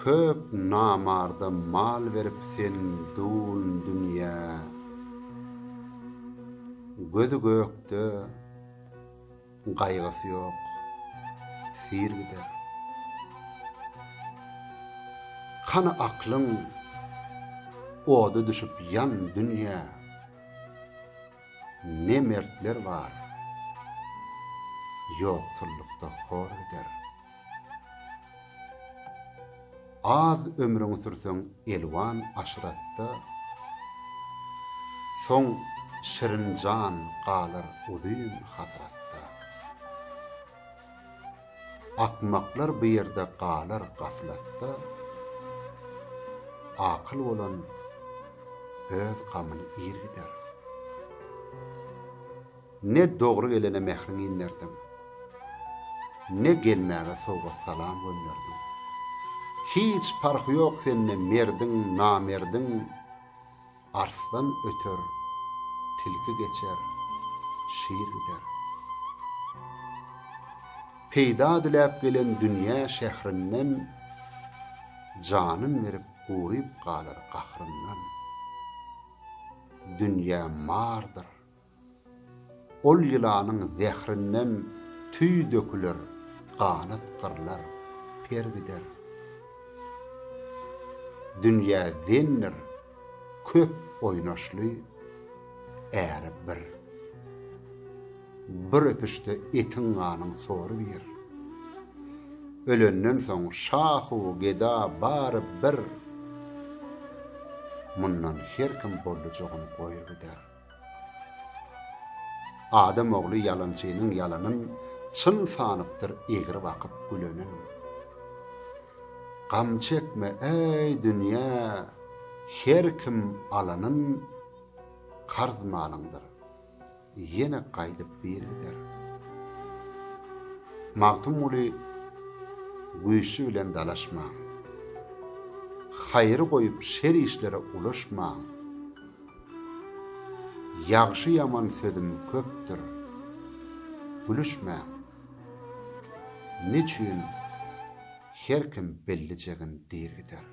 köp namarda mal verip senin dun dünya. Gözü gökde, gaýgasy ýok, sir gider. Kana aklyň oda düşüp yan dünya. Ne mertler var, ýoksullukda hor gider. Az ömrüňi sürseň elwan aşratda, soň şirinjan galar uzun hasratda. Akmaklar bu ýerde galar gaflatda, akyl bolan öz gamyny ýer gider. Ne dogry gelene mehrini inlerdim, ne gelmäge sowga salam gönderdim. Hiç farky ýok seninle merdin, namerdin, arslan öter, tilki geçer, şiir gider. Peýda diläp gelen dünýä şährinden, janyn berip guryp galar gahryndan. Dünýä mardyr, ol ýylanyň zährinden tüý döküler, ganat gyrlar, per gider. Dünýä zendir, köp oýnaşly, äri bir öpüşde etin ganyň sory bir. Ölenden soň şahu geda bary bir. Mundan her kim boldujagyny goýur gider. Adam ogly yalançynyň yalanyn çyn sanypdyr egri wakyp gülenin. Gam çekme ey dünýä, her kim alanyn qarzmalyňdyr. Yine qaydyp bergider. Magtum uly güýşi bilen dalaşma. Haýry goýup şer işlere ulaşma. Ýagşy ýaman sözüm köpdür. Gülüşme. Niçin her kim belli jegin dergider.